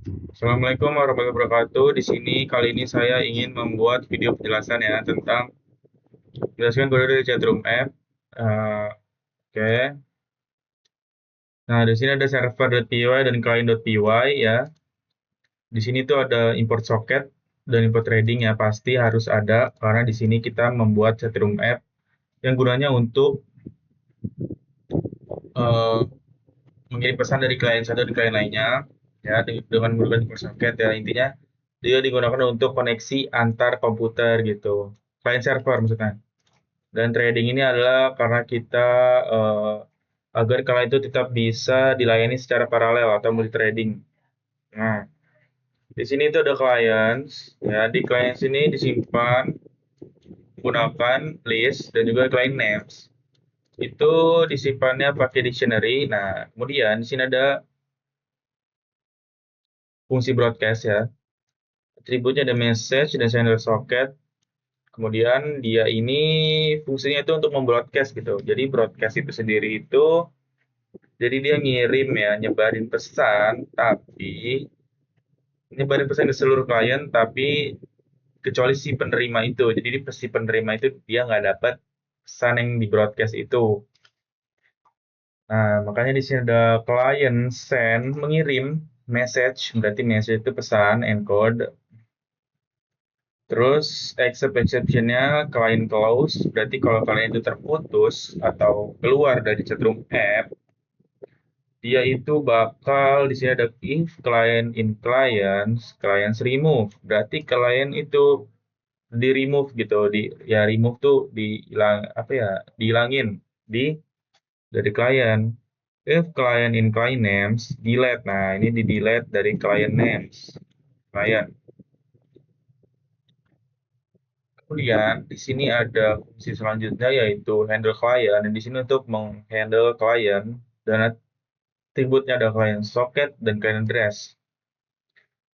Assalamualaikum warahmatullahi wabarakatuh. Di sini kali ini saya ingin membuat video penjelasan ya tentang menjelaskan kode dari chatroom app. Oke. Nah, di sini ada server.py dan client.py ya. Di sini tuh ada import socket dan import threading ya, pasti harus ada karena di sini kita membuat chatroom app yang gunanya untuk eh, mengirim pesan dari klien satu ke klien lainnya ya dengan menggunakan import socket ya, intinya dia digunakan untuk koneksi antar komputer gitu. Client server maksudnya. Dan trading ini adalah karena kita agar kalian itu tetap bisa dilayani secara paralel atau multi trading. Nah, di sini itu ada clients, ya di clients ini disimpan gunakan list dan juga client names. Itu disimpannya pakai dictionary. Nah, kemudian di sini ada fungsi broadcast ya. Atributnya ada message dan sender socket. Kemudian dia ini fungsinya itu untuk membroadcast gitu. Jadi broadcast itu sendiri itu jadi dia ngirim ya, nyebarin pesan, tapi nyebarin pesan ke seluruh klien, tapi kecuali si penerima itu. Jadi si penerima itu dia nggak dapat pesan yang di broadcast itu. Nah, makanya di sini ada client send, mengirim message, berarti message itu pesan, encode. Terus accept exception-nya client close, berarti kalau kalian itu terputus atau keluar dari chatroom app, dia itu bakal di sini ada if client in clients remove. Berarti client itu di remove gitu, di ya remove tuh dihilang apa ya, dihilangin di dari client. If client in client names delete. Nah, ini di delete dari client names client. Kemudian di sini ada fungsi selanjutnya yaitu handle client. Dan di sini untuk menghandle client dan atributnya ada client socket dan client address.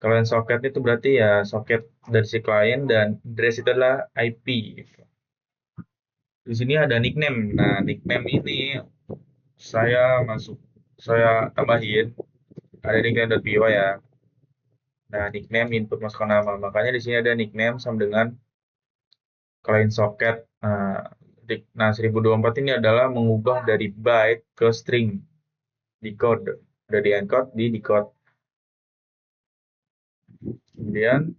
Client socket itu berarti ya socket dari si klien dan address itu adalah IP. Di sini ada nickname. Nah, nickname ini saya masuk, saya tambahin ada nickname.py ya. Nah, nickname input masukkan nama. Makanya di sini ada nickname sama dengan client socket. Nah, 1024 ini adalah mengubah dari byte ke string decode. Udah di encode di decode. Kemudian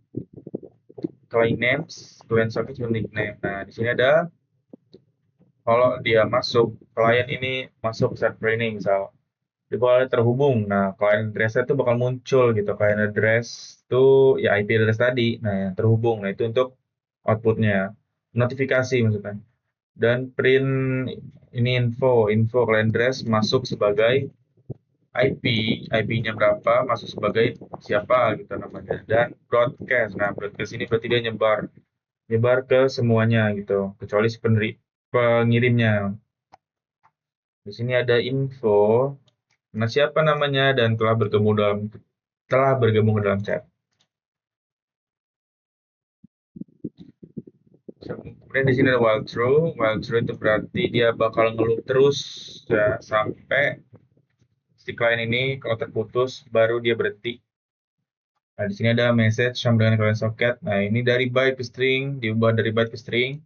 client names, client socket sama nickname. Nah, di sini ada kalau dia masuk, klien ini masuk server ini misal, jadi kalau terhubung, nah client address itu bakal muncul gitu. Client address itu ya IP address tadi, nah yang terhubung, nah itu untuk outputnya, notifikasi maksudnya. Dan print ini info client address masuk sebagai IP, IP-nya berapa, masuk sebagai siapa gitu namanya. Dan broadcast, nah broadcast ini berarti dia nyebar, nyebar ke semuanya gitu, kecuali si pengirimnya. Di sini ada info, nah siapa namanya dan telah bergabung dalam chat. Kemudian di sini ada while true. While true itu berarti dia bakal ngeluh terus ya sampai si klien ini kalau terputus baru dia berhenti. Nah, di sini ada message sama dengan client socket. Nah, ini dari byte ke string, diubah dari byte ke string.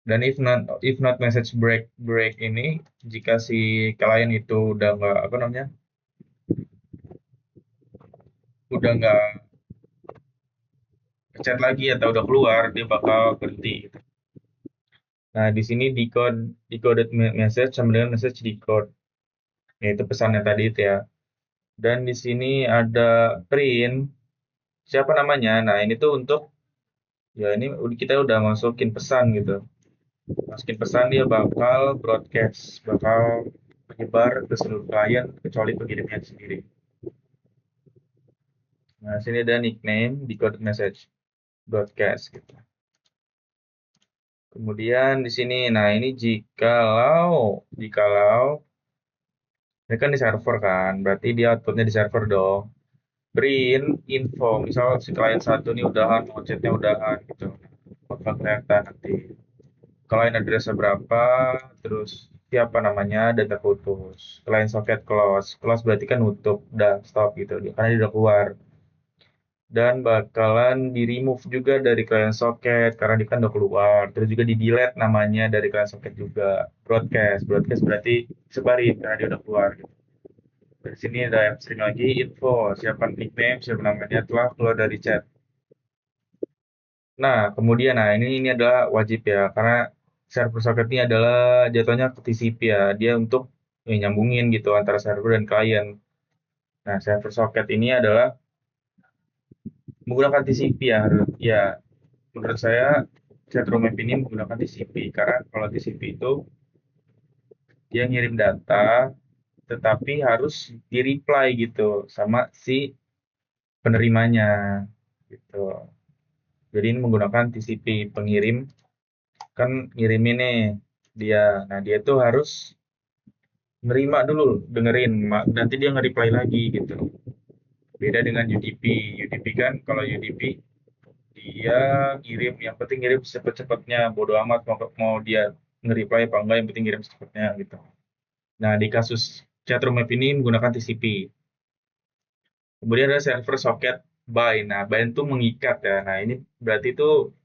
Dan if not message break ini jika si klien itu udah nggak apa namanya, udah nggak chat lagi atau udah keluar, dia bakal berhenti gitu. Nah, di sini decoded message sama dengan message decode, yaitu pesannya tadi itu ya. Dan di sini ada print, siapa namanya. Nah, ini tuh untuk, ya ini kita udah masukin pesan gitu. Masukin pesan dia bakal broadcast, bakal menyebar ke seluruh klien kecuali pengirimnya sendiri. Nah, sini ada nickname, decoded message, broadcast gitu. Kemudian di sini, nah ini jikalau ini kan di server kan, berarti dia outputnya di server dong. Print info, misal si klien satu nih udahan, mau chatnya udahan gitu. Bakal kelihatan nanti. Klien addressnya berapa, terus siapa namanya, dan terputus. Klien socket close. Close berarti kan nutup, udah stop gitu. Karena dia udah keluar. dan bakalan di-remove juga dari client socket karena dia kan udah keluar. Terus juga di-delete namanya dari client socket juga. Broadcast. Broadcast berarti sebarin karena dia udah keluar. Gitu. Dari sini ada yang sering lagi info, siapa nickname, siapa namanya telah keluar dari chat. Nah, kemudian ini adalah wajib ya karena server socket ini adalah jatuhnya ke TCP ya. Dia untuk nyambungin gitu antara server dan klien. Nah, server socket ini adalah menggunakan TCP ya. Ya, menurut saya chatroom app ini menggunakan TCP karena kalau TCP itu dia ngirim data tetapi harus di-reply gitu sama si penerimanya gitu. Jadi ini menggunakan TCP pengirim kan ngirimin nih dia. Nah, dia tuh harus nerima dulu, dengerin, nanti dia nge-reply lagi gitu. Beda dengan UDP. UDP kan kalau UDP dia ngirim, yang penting ngirim cepet-cepetnya, bodo amat mau dia nge-reply apa enggak, yang penting ngirim cepetnya gitu. Nah, di kasus chatroom app ini menggunakan TCP. Kemudian ada server socket bind. Nah, bind itu mengikat ya. Nah, ini berarti itu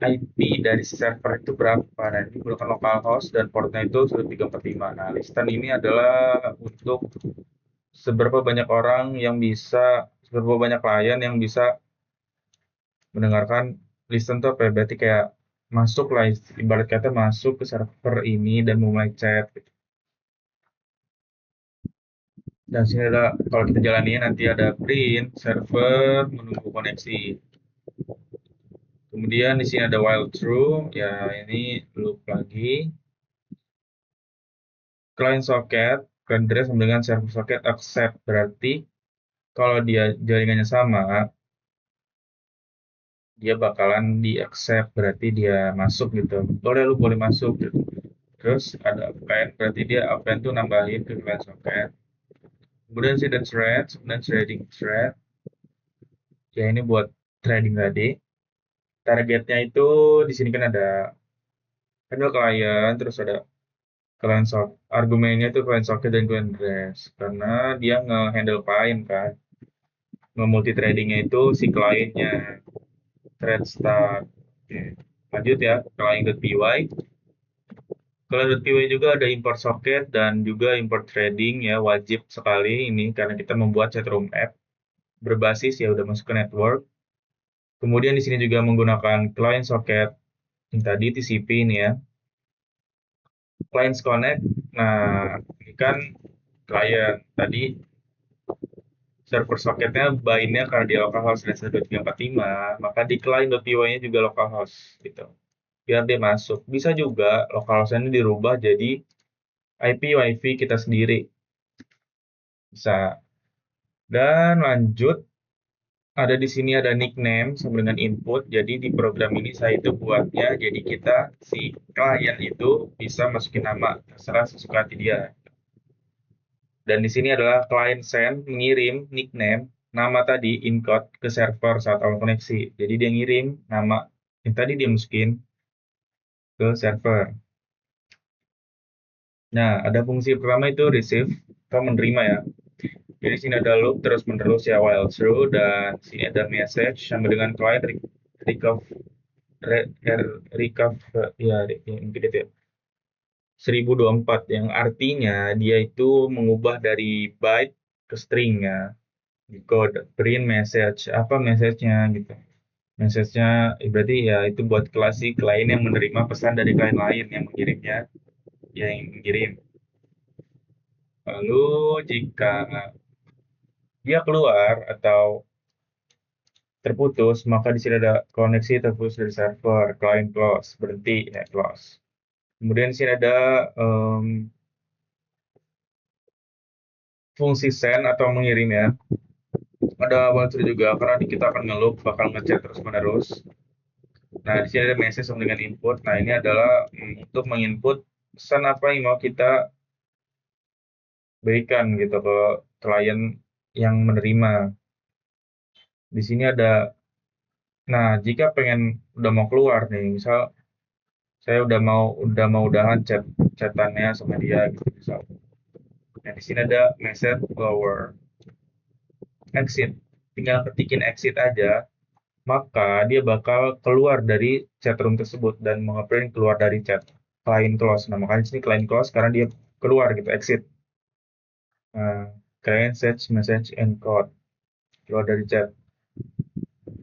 IP dari server itu berapa. Nah, ini menggunakan localhost dan portnya itu 1345. Nah, listen ini adalah untuk seberapa banyak orang yang bisa, seberapa banyak klien yang bisa mendengarkan listen itu apa ya? Berarti kayak masuk lah, ibarat kata masuk ke server ini dan mulai chat gitu. Dan sini ada, kalau kita jalani nanti ada print, server, menunggu koneksi. Kemudian di sini ada while true, ya ini loop lagi. Client socket, client address sama dengan server socket accept, berarti kalau dia jaringannya sama, dia bakalan di accept, berarti dia masuk gitu. Boleh lu boleh masuk gitu. Terus ada append, berarti dia append tuh nambahin ke client socket. Kemudian sih ada thread, kemudian trading thread. Ya ini buat trading tadi. Targetnya itu di sini kan ada klien, terus ada client socket. Argumennya itu client socket dan client address. Karena dia nge-handle klien kan. Nge-multi tradingnya itu si kliennya. Thread start. Oke. Lanjut ya, client.py. Client.py juga ada import socket dan juga import trading ya, wajib sekali ini karena kita membuat chatroom app berbasis ya udah masuk ke network. Kemudian di sini juga menggunakan client socket yang tadi TCP ini ya. Clients connect. Nah, ini kan klien tadi server socketnya bind-nya karena di localhost 192.345, maka di client.py-nya juga localhost gitu. Biar dia masuk. Bisa juga localhost-nya dirubah jadi IP WiFi kita sendiri. Bisa. Dan lanjut, ada di sini ada nickname sama dengan input. Jadi di program ini saya itu buatnya, jadi kita si klien itu bisa masukin nama terserah sesuka hati dia. Dan di sini adalah client send mengirim nickname nama tadi encode ke server saat awal koneksi. Jadi dia ngirim nama yang tadi dia masukin ke server. Nah, ada fungsi pertama itu receive atau menerima ya. Jadi sini ada loop terus menerus ya while true dan sini ada message sama dengan client recover recover ya mungkin itu ya. 1024 yang artinya dia itu mengubah dari byte ke string ya. Di code print message apa message-nya gitu. Message-nya berarti ya itu buat kelas si klien yang menerima pesan dari klien lain yang mengirimnya, yang mengirim. Lalu jika dia keluar atau terputus, maka di sini ada koneksi terputus dari server, client close, berhenti, ya close. Kemudian di sini ada fungsi send atau mengirim ya. Ada voucher juga karena kita akan ngeloop, bakal ngechat terus menerus. Nah, di sini ada message sama dengan input. Nah, ini adalah untuk menginput pesan apa yang mau kita berikan gitu ke klien yang menerima. Di sini ada, nah jika pengen udah mau keluar nih, misal saya udah mau udahan chatannya sama dia gitu misal. Nah, di sini ada message lower exit. tinggal ketikin exit aja, maka dia bakal keluar dari chat room tersebut dan mengeprint keluar dari chat client close. Nah, makanya di sini client close karena dia keluar gitu, exit. Nah, client sends message encode, keluar dari chat.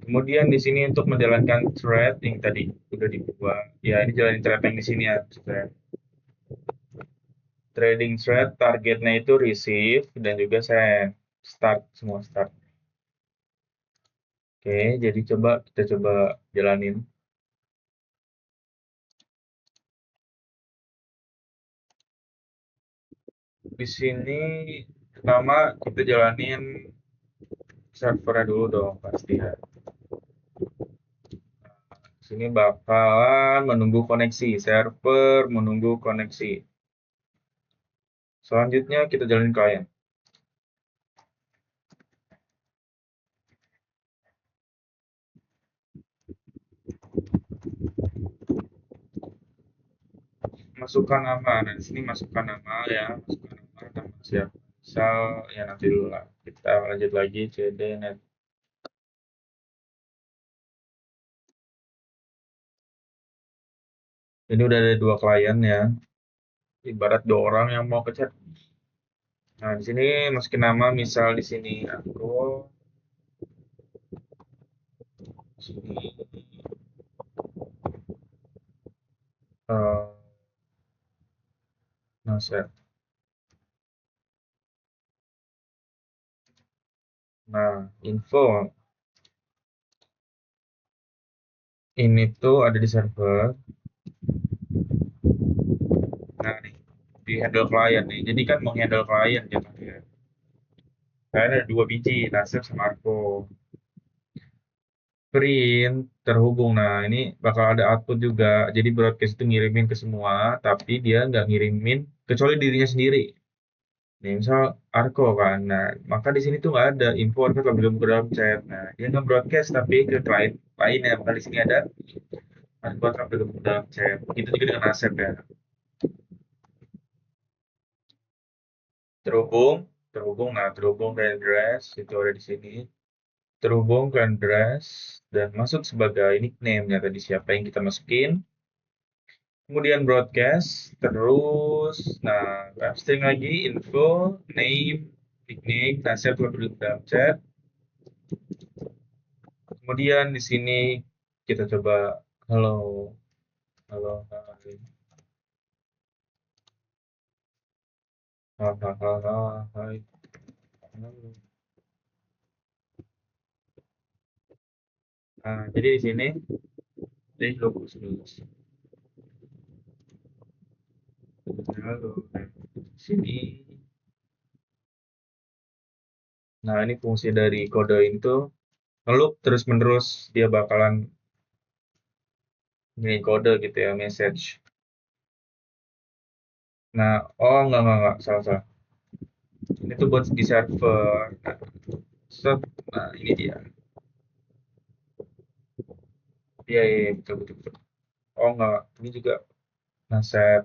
Kemudian di sini untuk menjalankan thread yang tadi udah dibuat, ya ini jalanin thread yang di sini ya. Trading thread targetnya itu receive dan juga send. Start, semua start. Oke, jadi kita coba jalanin. Di sini pertama kita jalanin servernya dulu dong pasti ya. Di sini bakalan menunggu koneksi, server menunggu koneksi. Selanjutnya kita jalanin klien. Masukkan nama. Nah, di sini masukkan nama ya, masukkan nama siapa. Misal ya nanti dulu lah. Kita lanjut lagi cd net. Ini udah ada 2 klien ya. Ibarat 2 orang yang mau ke chat. Nah, di sini masukin nama, misal di sini aku sini eh Nasir. Nah, info ini tuh ada di server. Nah, nih di handle klien nih. Jadi kan mau handle klien jatuhnya. Klien ada 2 biji, Nasir sama Arko. Print terhubung. Nah, ini bakal ada output juga. Jadi broadcast itu ngirimin ke semua, tapi dia nggak ngirimin kecuali dirinya sendiri. Nih, misal Arko kan. Nah, maka di sini tuh nggak ada info Arko telah bergabung ke dalam chat. Nah, dia nggak broadcast tapi ke klien lainnya. Maka di sini ada Arko telah bergabung ke dalam chat. Begitu juga dengan Asep ya. Terhubung, terhubung. Nah, terhubung ke address itu ada di sini. Terhubung ke address dan masuk sebagai nickname-nya tadi siapa yang kita masukin. Kemudian broadcast, terus, nah, string lagi, info, name, nickname, nah, saya telah beri dalam chat. Kemudian di sini kita coba, halo, halo, hai, halo, halo, hai, halo. Nah, jadi di sini, jadi logo dulu. Halo, nah, di sini. Nah, ini fungsi dari kode itu ngeloop terus-menerus, dia bakalan ini kode gitu ya, message. Nah, oh enggak, salah, salah. Ini tuh buat di server. Nah, set, nah ini dia. Iya, iya, iya, betul, betul, betul. Oh enggak, ini juga ngeset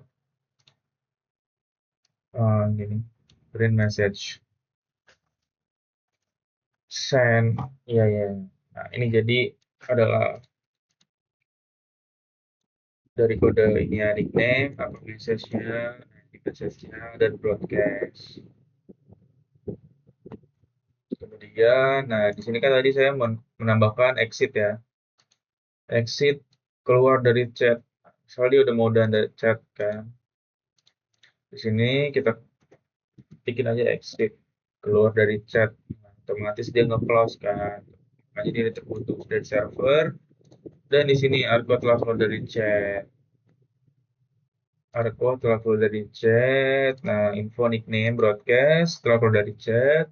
gini, print message, send, iya, iya. Nah, ini jadi adalah dari kode ini ya, nickname, apa message-nya, message-nya, dan broadcast. Kemudian, nah di sini kan tadi saya menambahkan exit ya. Exit keluar dari chat. Soalnya dia udah mau dari chat kan. Di sini kita bikin aja exit keluar dari chat. Nah, otomatis dia nge-close kan. Makanya dia terputus dari server. Dan di sini Argo telah keluar dari chat. Argo telah keluar dari chat. Nah, info nickname broadcast telah keluar dari chat.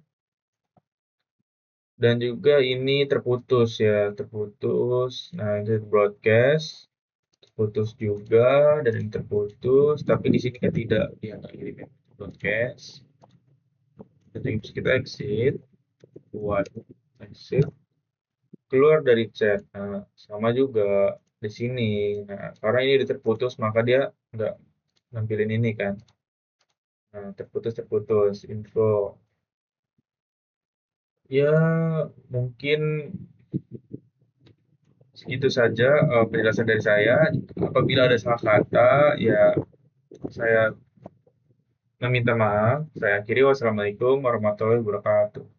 Dan juga ini terputus ya, terputus. Nah, ini broadcast putus juga dan ini terputus. Tapi di sini kan tidak dia nggak kirim broadcast. Jadi kita exit, buat exit keluar dari chat. Nah, sama juga di sini. Nah, karena ini udah terputus, maka dia nggak nampilin ini kan. Nah, terputus, terputus, info. Ya, mungkin segitu saja penjelasan dari saya. Apabila ada salah kata, ya saya meminta maaf. Saya akhiri, wassalamualaikum warahmatullahi wabarakatuh.